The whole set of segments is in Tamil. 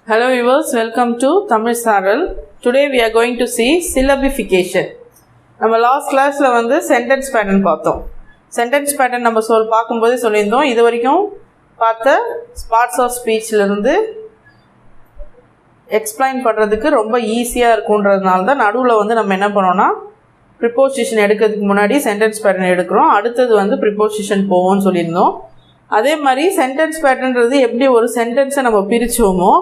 Hello viewers, welcome to Thamizh Saaral. Today we are going to see Syllabification. நம்ம லாஸ்ட் கிளாஸில் வந்து சென்டென்ஸ் பேட்டர்ன் பார்த்தோம். சென்டென்ஸ் பேட்டர்ன் நம்ம பார்க்கும்போதே சொல்லியிருந்தோம். இது வரைக்கும் பார்த்த பார்ட்ஸ் ஆஃப் ஸ்பீச்சிலிருந்து எக்ஸ்பிளைன் பண்ணுறதுக்கு ரொம்ப ஈஸியாக இருக்குன்றதுனால தான் நடுவில் வந்து நம்ம என்ன பண்ணோன்னா ப்ரிப்போசிஷன் எடுக்கிறதுக்கு முன்னாடி சென்டென்ஸ் பேட்டர்ன் எடுக்கிறோம். அடுத்தது வந்து ப்ரிப்போசிஷன் போவோம்னு சொல்லியிருந்தோம். அதே மாதிரி சென்டென்ஸ் பேட்டர்ன்றது எப்படி ஒரு சென்டென்ஸை நம்ம பிரித்தோமோ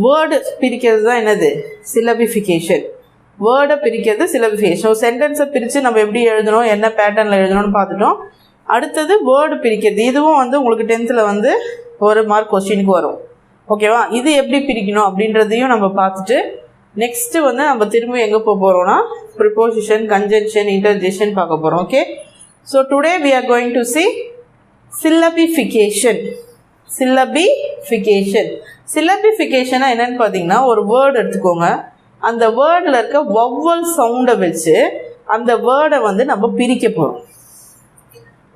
வேர்டு பிரிக்கிறது தான் என்னது சிலபிஃபிகேஷன். வேர்டை பிரிக்கிறது சிலபிஃபிகேஷன். ஒரு சென்டென்ஸை பிரித்து நம்ம எப்படி எழுதணும், என்ன பேட்டர்னில் எழுதணும்னு பார்த்துட்டோம். அடுத்தது வேர்டு பிரிக்கிறது. இதுவும் வந்து உங்களுக்கு 10th வந்து ஒரு மார்க் கொஸ்டினுக்கு வரும். ஓகேவா? இது எப்படி பிரிக்கணும் அப்படின்றதையும் நம்ம பார்த்துட்டு நெக்ஸ்ட்டு வந்து நம்ம திரும்ப எங்கே போக போகிறோம்னா ப்ரிப்போசிஷன், கன்ஜங்ஷன், இன்டர்ஜெக்ஷன் பார்க்க போகிறோம். Okay, so today we are going to see Syllabification. Syllabification என்னன்னு பார்த்தீங்கன்னா ஒரு வேர்டு எடுத்துக்கோங்க. அந்த வேர்டில் இருக்க வவ்வல் சவுண்டை வச்சு அந்த வேர்டை வந்து நம்ம பிரிக்க போகிறோம்.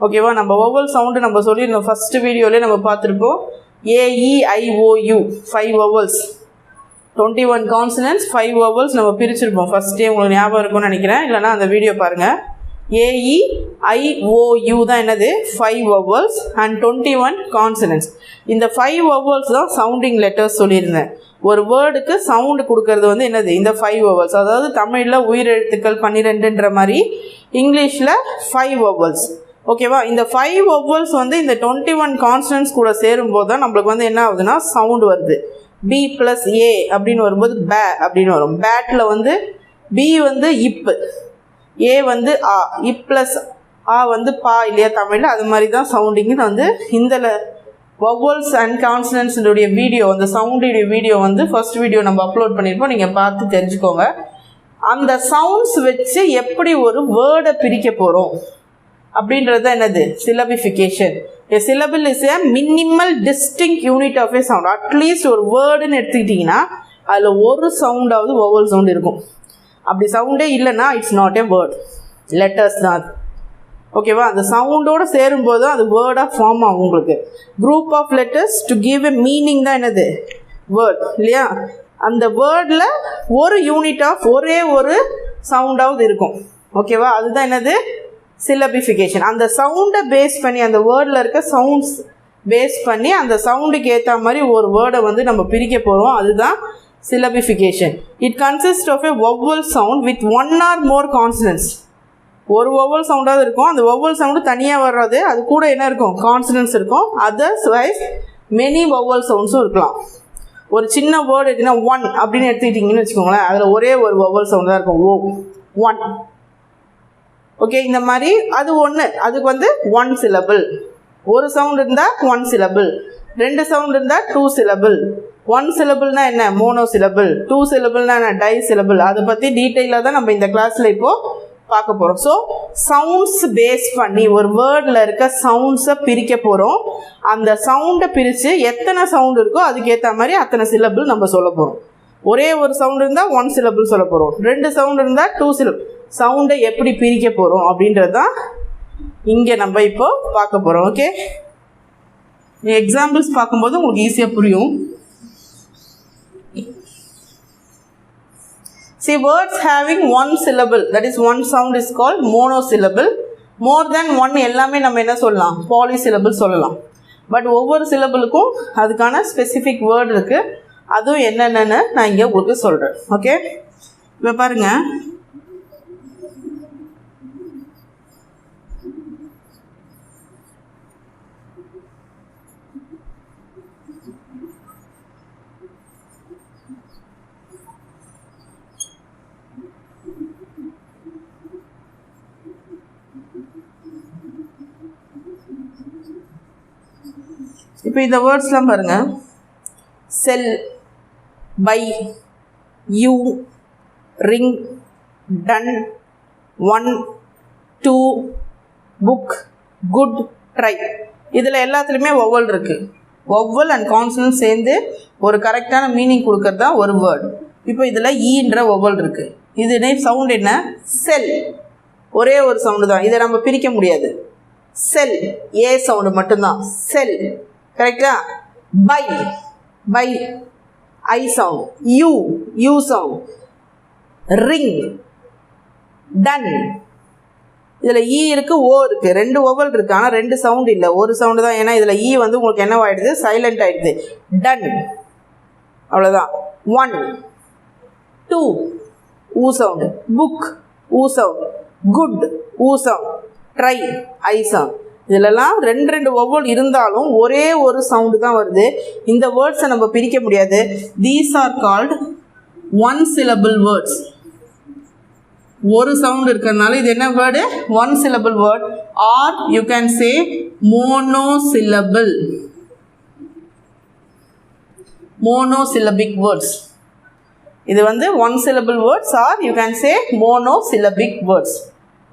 ஓகேவா? நம்ம வவ்வல் சவுண்டு நம்ம சொல்லியிருந்தோம் ஃபஸ்ட்டு வீடியோவிலே நம்ம பார்த்துருப்போம். AEIOU 5 vowels, 21 consonants, 5 vowels நம்ம பிரிச்சிருப்போம். ஃபஸ்ட்டே உங்களுக்கு ஞாபகம் இருக்கும்னு நினைக்கிறேன். இல்லைனா அந்த வீடியோ பாருங்கள். AEIOU தான் என்னது 5 vowels and 21 consonants. இந்த 5 vowels தான் சவுண்டிங் லெட்டர்ஸ் சொல்லியிருந்தேன். ஒரு வேர்டுக்கு சவுண்டு கொடுக்கறது வந்து என்னது இந்த 5 vowels. அதாவது தமிழில் உயிரெழுத்துக்கள் 12ன்ற மாதிரி இங்கிலீஷில் 5 vowels. ஓகேவா? இந்த 5 vowels வந்து இந்த 21 கான்ஸ்டன்ட்ஸ் கூட சேரும்போது தான் நம்மளுக்கு வந்து என்ன ஆகுதுன்னா சவுண்டு வருது. B+A அப்படின்னு வரும்போது பே அப்படின்னு வரும். பேட்டில் வந்து B வந்து இப்பு, ஏ வந்து ஆ, இப்ளஸ் ஆ வந்து பா இல்லையா தமிழில். அது மாதிரி தான் சவுண்டிங்னு வந்து இந்த வவ்வல்ஸ் அண்ட் கான்சனன்ட்ஸுடைய வீடியோ, அந்த சவுண்டுடைய வீடியோ வந்து ஃபர்ஸ்ட் வீடியோ நம்ம அப்லோட் பண்ணியிருப்போம். நீங்கள் பார்த்து தெரிஞ்சுக்கோங்க. அந்த சவுண்ட்ஸ் வச்சு எப்படி ஒரு வேர்டை பிரிக்க போகிறோம் அப்படின்றது தான் என்னது syllabification. A syllable is a minimal distinct unit of a sound. At least ஒரு வேர்டுன்னு எடுத்துக்கிட்டிங்கன்னா அதில் ஒரு சவுண்டாவது வவ்வல் சவுண்ட் இருக்கும். அப்படி சவுண்டே இல்லைன்னா it's not a word, letters தான் அது. ஓகேவா? அந்த சவுண்டோடு சேரும்போது தான் அது வேர்டாக ஃபார்ம் ஆகும். உங்களுக்கு group of letters to give a meaning தான் என்னது வேர்ட் இல்லையா? அந்த வேர்டில் ஒரு யூனிட் ஆஃப் ஒரே ஒரு சவுண்டாவது இருக்கும். ஓகேவா? அதுதான் என்னது சிலபிஃபிகேஷன். அந்த சவுண்டை பேஸ் பண்ணி, அந்த வேர்டில் இருக்க சவுண்ட்ஸ் பேஸ் பண்ணி அந்த சவுண்டுக்கு ஏற்ற மாதிரி ஒரு வேர்டை வந்து நம்ம பிரிக்க போகிறோம். அதுதான் Syllabification. It consists of a vowel sound with one or more consonants. ஒரு vowel சவுண்டாவது இருக்கும். அந்த vowel சவுண்டு தனியாக வர்றது, அது கூட என்ன இருக்கும் கான்சனன்ட்ஸ் இருக்கும். அதர்வைஸ் மெனி vowel சவுண்ட்ஸும் இருக்கலாம். ஒரு சின்ன வேர்டு இருக்குன்னா ஒன் அப்படின்னு எடுத்துக்கிட்டிங்கன்னு வச்சுக்கோங்களேன். அதில் ஒரே ஒரு vowel சவுண்ட் தான் இருக்கும். ஒன். ஓகே, இந்த மாதிரி அது ஒன்று, அதுக்கு வந்து 1 syllable. ஒரு சவுண்ட் இருந்தால் 1 syllable, 2 சவுண்ட் இருந்தால் 2 syllable. 1 syllableனா என்ன மோனோ சிலபிள், 2 syllableனா என்ன டை சிலபிள். அதை பற்றி டீட்டெயிலாக தான் நம்ம இந்த கிளாஸில் இப்போது பார்க்க போகிறோம். ஸோ சவுண்ட்ஸ் பேஸ் பண்ணி ஒரு வேர்டில் இருக்க சவுண்ட்ஸை பிரிக்க போகிறோம். அந்த சவுண்டை பிரித்து எத்தனை சவுண்டு இருக்கோ அதுக்கேற்ற மாதிரி அத்தனை சிலபிள் நம்ம சொல்ல போகிறோம். ஒரே ஒரு சவுண்டு இருந்தால் 1 syllable சொல்ல போகிறோம். 2 சவுண்டு இருந்தால் 2 syllable. சவுண்டை எப்படி பிரிக்க போகிறோம் அப்படின்றது தான் இங்கே நம்ம இப்போது பார்க்க போகிறோம். ஓகே, எக்ஸாம்பிள்ஸ் பார்க்கும்போது உங்களுக்கு ஈஸியாக புரியும். See, words having 1 syllable, that is one sound, is called monosyllable. More than 1 எல்லாமே நம்ம என்ன சொல்லலாம் polysyllable சொல்லலாம். பட் ஒவ்வொரு சிலபிளுக்கும் அதுக்கான ஸ்பெசிஃபிக் வேர்டு இருக்குது. அதுவும் என்னென்னு நான் இங்கே உங்களுக்கு சொல்கிறேன். ஓகே, இப்போ பாருங்கள். இப்போ இந்த வேர்ட்ஸ்லாம் பாருங்கள். Cell, by, you, ring, ton, 1, 2, book, good, try. இதில் எல்லாத்துலேயுமே வவ்வல் இருக்குது. வவ்வல் அண்ட் கான்சனன்ட் சேர்ந்து ஒரு கரெக்டான மீனிங் கொடுக்கறது தான் ஒரு வேர்டு. இப்போ இதில் ஈன்ற வவ்வல் இருக்குது. இது சவுண்ட் என்ன செல், ஒரே ஒரு சவுண்டு தான். இதை நம்ம பிரிக்க முடியாது. செல் ஏ சவுண்டு மட்டும்தான் செல். கரெக்டா? Pie, pie I sound. U sound. Ring. Done. இதில் E இருக்குது O இருக்குது, ரெண்டு ஓவல் இருக்குது, ஆனால் ரெண்டு சவுண்ட் இல்லை, ஒரு சவுண்டு தான். ஏன்னா இதில் E வந்து உங்களுக்கு என்ன ஆகிடுது, சைலண்ட் ஆகிடுது. டன், அவ்வளோதான். 1 2 oo sound. Book oo sound. Good oo sound. Try I sound. இதிலெல்லாம் ரெண்டு ஒவ்வொரு இருந்தாலும் ஒரே ஒரு சவுண்டு தான் வருது. இந்த வேர்ட்ஸை நம்ம பிரிக்க முடியாது. These are called one syllable words. ஒரு சவுண்ட் இருக்கிறதுனால இது என்ன word, one syllable word. Or you can say monosyllable, monosyllabic words. இது வந்து one syllable words or you can say monosyllabic words.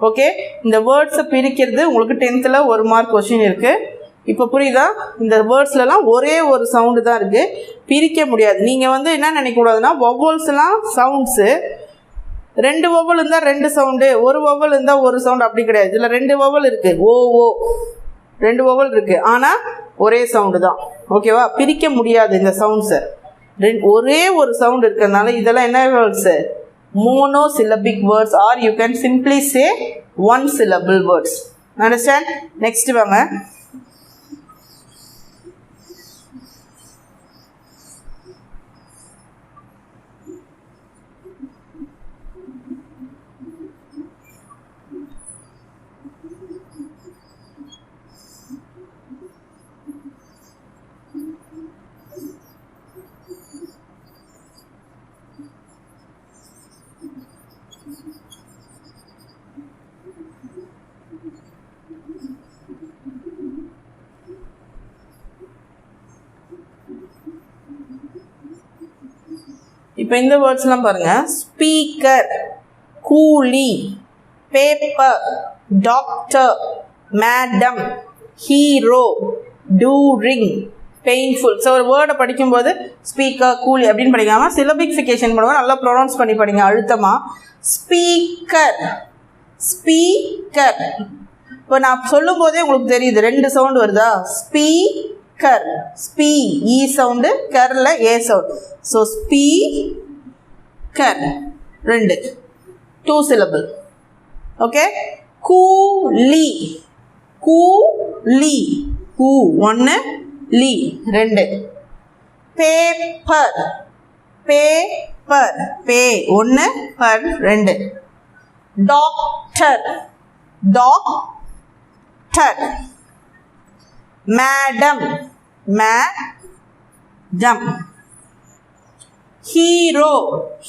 Okay, இந்த வேர்ட்ஸை பிரிக்கிறது உங்களுக்கு 10th ஒரு மார்க் கொஸ்டின் இருக்குது. இப்போ புரியுதா? இந்த வேர்ட்ஸ்லாம் ஒரே ஒரு சவுண்டு தான் இருக்குது, பிரிக்க முடியாது. நீங்கள் வந்து என்ன நினைக்கக்கூடாதுன்னா வொவல்ஸ்லாம் சவுண்ட்ஸு ரெண்டு வொவல் இருந்தால் ரெண்டு சவுண்டு, ஒரு வொவல் இருந்தால் ஒரு சவுண்டு, அப்படி கிடையாது. இதில் ரெண்டு வொவல் இருக்குது, ஓ ரெண்டு வொவல் இருக்குது, ஆனால் ஒரே சவுண்டு தான். ஓகேவா? பிரிக்க முடியாது இந்த சவுண்ட்ஸை. ஒரே ஒரு சவுண்ட் இருக்கிறதுனால இதெல்லாம் என்ன words, monosyllabic words or you can simply say one syllable words. Understand? Next வாங்க. இப்போ இந்த வேர்ட்ஸ்லாம் பாருங்கள். Speaker, coolie, paper, doctor, madam, hero, touring, painful. So ஒரு வேர்டை படிக்கும்போது ஸ்பீக்கர், கூலி அப்படின்னு படிக்காமல் சிலபிஃபிகேஷன் பண்ணுவோம். நல்லா ப்ரொனவுன்ஸ் பண்ணி படிங்க அழுத்தமாக. Speaker, speaker. இப்போ நான் சொல்லும் போதே உங்களுக்கு தெரியுது ரெண்டு சவுண்டு வருதா. ஸ்பீக்கர், ஸ்பீ இ சவுண்டு, கரில் ஏ சவுண்டு. ஸோ ஸ்பீக்கர் ரெண்டு, 2 syllable. ஓகே. கூலி, கூலி, கூ 1, லி 2. பேப்பர், பேப்பர், பே 1, பர் 2. Doctor, doctor. Madam, madam. Hero,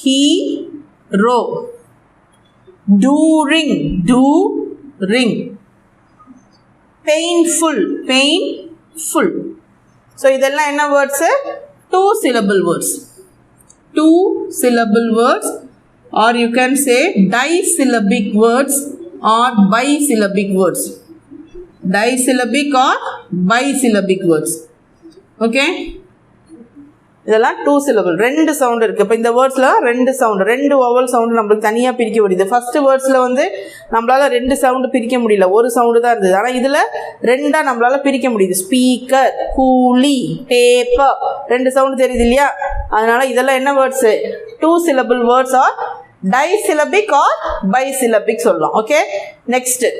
hero. Touring, touring. Painful, painful. So இதெல்லாம் என்ன words, 2 syllable words. 2 syllable words, or you can say disyllabic words or bisyllabic words. Disyllabic or bisyllabic words. Okay. இதெல்லாம் 2 syllable, ரெண்டு சவுண்டு இருக்குது. இப்போ இந்த வேர்ட்ஸில் ரெண்டு சவுண்டு, ரெண்டு வவல் சவுண்டு நம்மளுக்கு தனியாக பிரிக்க முடியுது. ஃபஸ்ட்டு வேர்ட்ஸில் வந்து நம்மளால் ரெண்டு சவுண்டு பிரிக்க முடியல, ஒரு சவுண்டு தான் இருந்தது. ஆனால் இதில் ரெண்டாக நம்மளால் பிரிக்க முடியுது. ஸ்பீக்கர், கூலி, பேப்பர், ரெண்டு சவுண்டு தெரியுது இல்லையா? அதனால் இதெல்லாம் என்ன words, 2 syllable words or disyllabic or bisyllabic சொல்லலாம். Okay. Next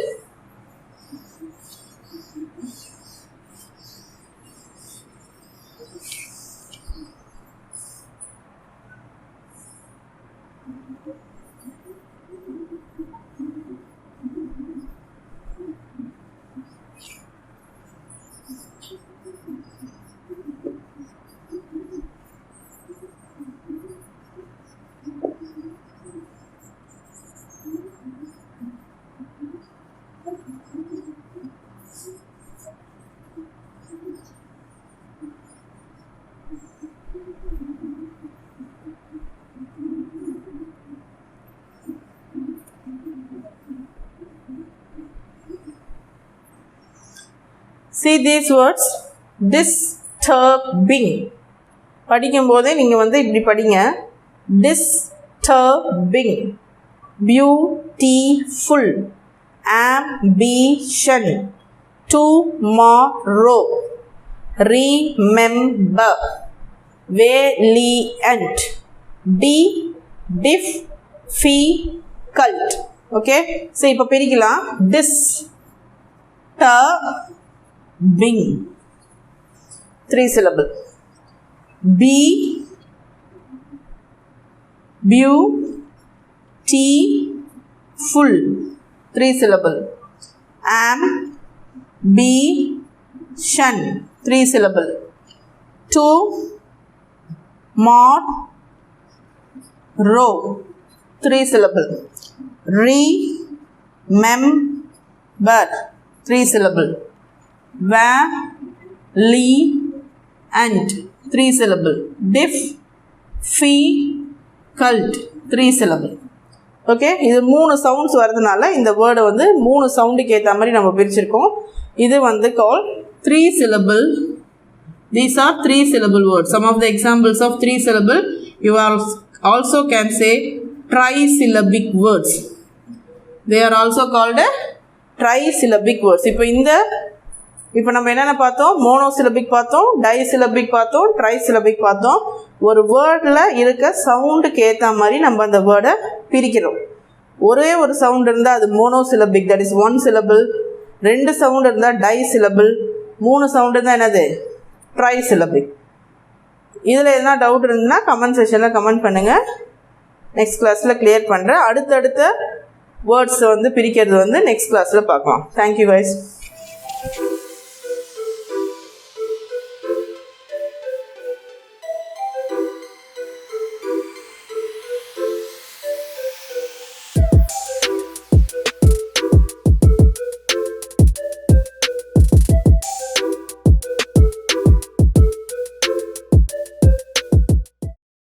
see these words. Disturbing படிக்கும்போதே நீங்கள் வந்து இப்படி படிங்க. Disturbing. Beautiful. Ambition. Tomorrow. Remember. valiant. D diff fi cult. Okay, so இப்போ பிரிக்கலாம். Disturbing 3 syllable. B beautiful 3 syllable. Ambition 3 syllable. Tomorrow 3 syllable. Remember 3 syllable. Valiant 3 syllable. Difficult 3 syllable. Okay, இது 3 சவுண்ட்ஸ் வரதுனால இந்த வேர்டை வந்து 3 சவுண்டுக்கு ஏற்ற மாதிரி நம்ம பிரிச்சிருக்கோம். இது வந்து கால் 3 syllable. These are 3 syllable words. Some of the examples of 3 syllable, you also can say trisyllabic words. They are also called a trisyllabic words. இப்போ நம்ம என்னென்ன பார்த்தோம்? மோனோசிலபிக் பார்த்தோம், டைசிலபிக் பார்த்தோம், ட்ரைசிலபிக் பார்த்தோம். ஒரு வேர்டில் இருக்க சவுண்டுக்கு ஏற்ற மாதிரி நம்ம அந்த வேர்டை பிரிக்கிறோம். ஒரே ஒரு சவுண்ட் இருந்தால் அது monosyllabic, that is 1 syllable. 2 sound இருந்தால் டைசிலபிள். 3 சவுண்ட் இருந்தால் என்னது? ட்ரைசிலபிக். இதில் எதனா டவுட் இருந்ததுன்னா கமெண்ட் செக்ஷனில் கமெண்ட் பண்ணுங்கள். நெக்ஸ்ட் கிளாஸில் கிளியர் பண்ணுறேன். அடுத்தடுத்த வேர்ட்ஸை வந்து பிரிக்கிறது வந்து நெக்ஸ்ட் கிளாஸில் பார்க்கலாம். Thank you guys.